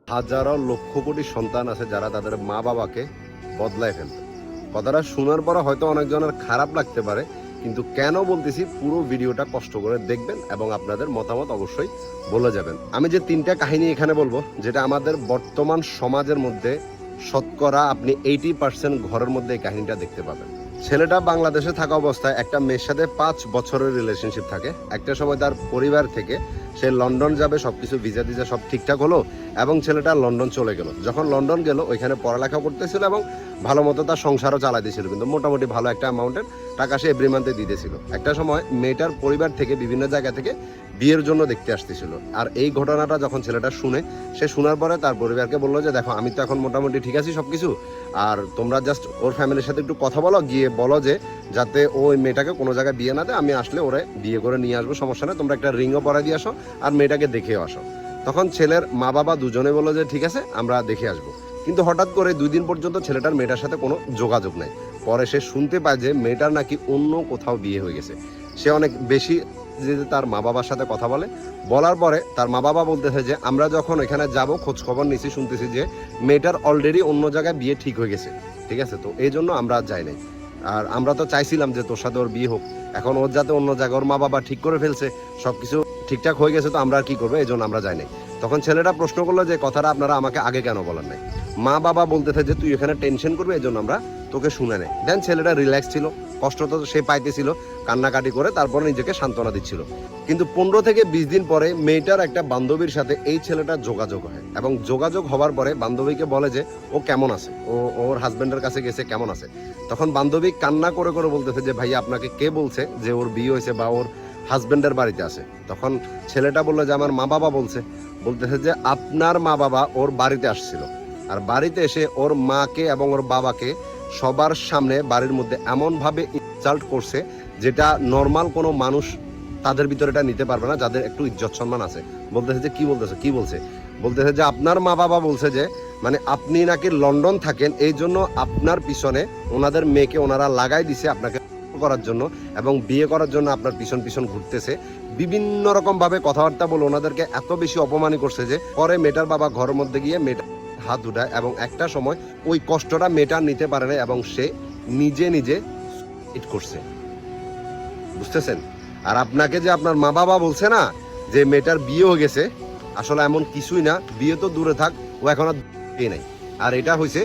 হাজারো লক্ষ কোটি সন্তান আছে যারা তাদের মা বাবাকে বদলায় ফেলবে। কথাটা শোনার পরে হয়তো অনেকজনের খারাপ লাগতে পারে, কিন্তু কেন বলতেছি পুরো ভিডিওটা কষ্ট করে দেখবেন এবং আপনাদের মতামত অবশ্যই বলে যাবেন। আমি যে তিনটা কাহিনী এখানে বলবো, যেটা আমাদের বর্তমান সমাজের মধ্যে শতকরা আপনি 80% ঘরের মধ্যে এই কাহিনীটা দেখতে পাবেন। ছেলেটা বাংলাদেশে থাকা অবস্থায় একটা মেয়ের সাথে 5 বছরের রিলেশনশিপ থাকে। একটা সময় তার পরিবার থেকে সে লন্ডন যাবে, সবকিছু ভিসা টিজা সব ঠিকঠাক হলো এবং ছেলেটা লন্ডন চলে গেল। যখন লন্ডন গেল ওইখানে পড়ালেখা করতেছিল এবং ভালো মতো তার সংসারও চালাইতেছিল, কিন্তু মোটামুটি ভালো একটা অ্যামাউন্টের টাকা সে এভরি মান্থে দিতেছিল। একটা সময় মেয়েটার পরিবার থেকে বিভিন্ন জায়গা থেকে বিয়ের জন্য দেখতে আসতেছিল। আর এই ঘটনাটা যখন ছেলেটা শুনে, সে শোনার পরে তার পরিবারকে বললো যে দেখো, আমি তো এখন মোটামুটি ঠিক আছি সবকিছু, আর তোমরা জাস্ট ওর ফ্যামিলির সাথে একটু কথা বলো, গিয়ে বলো যে যাতে ওই মেয়েটাকে কোনো জায়গায় বিয়ে না দেয়, আমি আসলে ওরে বিয়ে করে নিয়ে আসবো, সমস্যা নেই, তোমরা একটা রিংও পরাই দিয়ে আসো আর মেয়েটাকে দেখেও আসো। তখন ছেলের মা বাবা দুজনে বললো যে ঠিক আছে, আমরা দেখে আসবো। কিন্তু হঠাৎ করে 2 দিন পর্যন্ত ছেলেটার মেয়েটার সাথে কোনো যোগাযোগ নাই। পরে সে শুনতে পায় যে মেয়েটার নাকি অন্য কোথাও বিয়ে হয়ে গেছে। সে অনেক বেশি যে তার মা বাবার সাথে কথা বলার পরে তার মা বাবা বলতেছে যে আমরা যখন এখানে যাব খোঁজ খবর নিছি, শুনতেছি যে মেয়েটার অলরেডি অন্য জায়গায় বিয়ে ঠিক হয়ে গেছে। ঠিক আছে, তো এই জন্য আমরা যাই নাই। আর আমরা তো চাইছিলাম যে তোর সাথে ওর বিয়ে হোক, এখন ওর যাতে অন্য জায়গায় ওর মা বাবা ঠিক করে ফেলছে, সবকিছু ঠিকঠাক হয়ে গেছে, তো আমরা আর কি করবো, এই জন্য আমরা যাই নাই। তখন ছেলেটা প্রশ্ন করলো যে কথাটা আপনারা আমাকে আগে কেন বলার নাই। মা বাবা বলতেছে যে তুই এখানে টেনশন করবি, এই জন্য আমরা তোকে শুনে নেই। দেন ছেলেটা রিল্যাক্স ছিল, কষ্ট তো সে পাইতেছিল, কান্নাকাটি করে তারপরে নিজেকে সান্ত্বনা দিচ্ছিল। কিন্তু 15 থেকে 20 দিন পরে মেয়েটার একটা বান্ধবীর সাথে এই ছেলেটার যোগাযোগ হয় এবং যোগাযোগ হওয়ার পরে বান্ধবীকে বলে যে ও কেমন আছে, ওর হাজবেন্ডের কাছে গেছে, কেমন আছে। তখন বান্ধবী কান্না করে করে বলতেছে যে ভাইয়া, আপনাকে কে বলছে যে ওর বিয়ে হয়েছে বা ওর হাজবেন্ডের বাড়িতে আছে। তখন ছেলেটা বললো যে আমার মা বাবা বলতেছে যে আপনার মা বাবা ওর বাড়িতে আসছিল, আর বাড়িতে এসে ওর মাকে এবং ওর বাবাকে সবার সামনে বাড়ির মধ্যে এমনভাবে ইনসাল্ট করছে যেটা নর্মাল কোনো মানুষ তাদের ভিতরে এটা নিতে পারবে না, যাদের একটু ইজ্জত সম্মান আছে। বলতেছে যে কি বলতেছে যে আপনার মা বাবা বলছে যে মানে আপনি নাকি লন্ডন থাকেন, এই জন্য আপনার পিছনে ওনাদের মেয়েকে ওনারা লাগাই দিছে আপনাকে করার জন্য এবং বিয়ে করার জন্য আপনার পিছন ঘুরতেছে। বিভিন্ন রকম ভাবে কথাবার্তা বলে ওনাদেরকে এত বেশি অপমানই করছে যে পরে মেয়েটার বাবা ঘরের মধ্যে গিয়ে মেয়েটা হাত উঠায় এবং একটা সময় ওই কষ্টটা মেয়েটা নিতে পারে না এবং সে নিজে ইট করছে। বুঝতেছেন? আর আপনাকে যে আপনার মা বাবা বলছে না যে মেয়েটার বিয়ে হয়ে গেছে, আসলে এমন কিছুই না। বিয়ে তো দূরে থাক, ও এখন আর বিয়ে নাই। আর এটা হয়েছে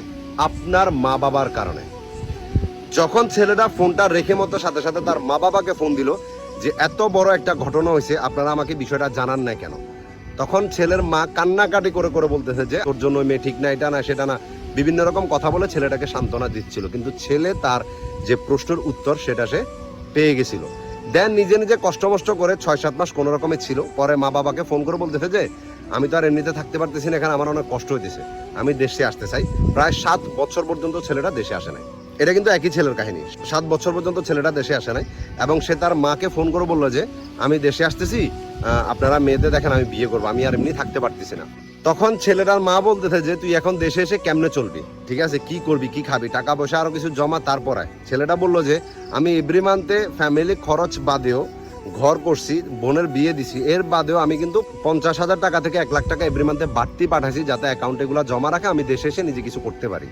আপনার মা বাবার কারণে। যখন ছেলেটা ফোনটা রেখে মতো সাথে সাথে তার মা বাবাকে ফোন দিল যে এত বড় একটা ঘটনা হয়েছে, আপনারা আমাকে বিষয়টা জানান না কেন। তখন ছেলের মা কান্নাকাটি করে করে বলতেছে যে তোর জন্য মেয়ে ঠিক না, এটা না সেটা না, বিভিন্ন রকম কথা বলে ছেলেটাকে সান্ত্বনা দিচ্ছিল। কিন্তু ছেলে তার যে প্রশ্নের উত্তর সেটা সে পেয়ে গেছিল। দেন নিজে কষ্ট করে 6-7 মাস কোনো রকমে ছিল। পরে মা বাবাকে ফোন করে বলতেছে যে আমি তো আর এমনিতে থাকতে পারতেছি না, এখানে আমার অনেক কষ্ট হইতেছে, আমি দেশে আসতে চাই। প্রায় 7 বছর পর্যন্ত ছেলেটা দেশে আসে নাই। এটা কিন্তু একই ছেলের কাহিনী। 7 বছর পর্যন্ত ছেলেটা দেশে আসে নাই এবং সে তার মাকে ফোন করে বললো যে আমি দেশে আসতেছি, আপনারা মেয়েদের দেখেন, আমি বিয়ে করবো, আমি আর এমনি থাকতে পারতেছি না। তখন ছেলেটার মা বলতেছে যে তুই এখন দেশে এসে কেমনে চলবি, ঠিক আছে, কি করবি, কি খাবি, টাকা পয়সা আরো কিছু জমা, তারপর আয়। ছেলেটা বললো যে আমি এভরি মান্থে ফ্যামিলি খরচ বাদেও ঘর করছি, বোনের বিয়ে দিছি, এর বাদেও আমি কিন্তু 50,000 টাকা থেকে 1 লাখ টাকা এভরি মান্থে বাড়তি পাঠাইছি যাতে অ্যাকাউন্টে এগুলো জমা রাখে, আমি দেশে এসে নিজে কিছু করতে পারি।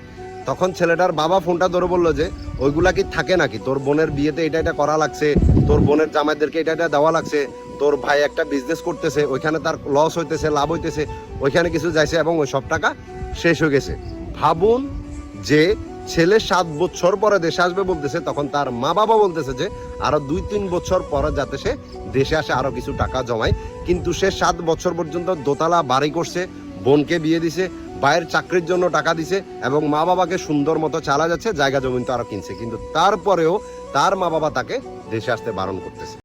তখন ছেলেটার বাবা ফোনটা ধরে বললো যে ওইগুলা কি থাকে নাকি, তোর বোনের বিয়েতে এটা করা লাগছে, তোর বোনের জামাইদেরকে এটা দেওয়া লাগছে, তোর ভাই একটা বিজনেস করতেছে, ওইখানে তার লস হইতেছে, লাভ হইতেছে, ওইখানে কিছু যাইছে এবং ওই সব টাকা শেষ হয়ে গেছে। ভাবুন যে ছেলে 7 বছর পরে দেশে আসবে বলতেছে, তখন তার মা বাবা বলতেছে যে আরো 2-3 বছর পরে যাতে সে দেশে আসে, আরো কিছু টাকা জমায়। কিন্তু সে 7 বছর পর্যন্ত দোতলা বাড়ি করছে, বোনকে বিয়ে দিছে, ভাইয়ের চাকরির জন্য টাকা দিছে এবং মা বাবাকে সুন্দর মতো চালা যাচ্ছে, জায়গা জমিন তো আরো কিনছে, কিন্তু তারপরেও তার মা বাবা তাকে দেশে আসতে বারণ করতেছে।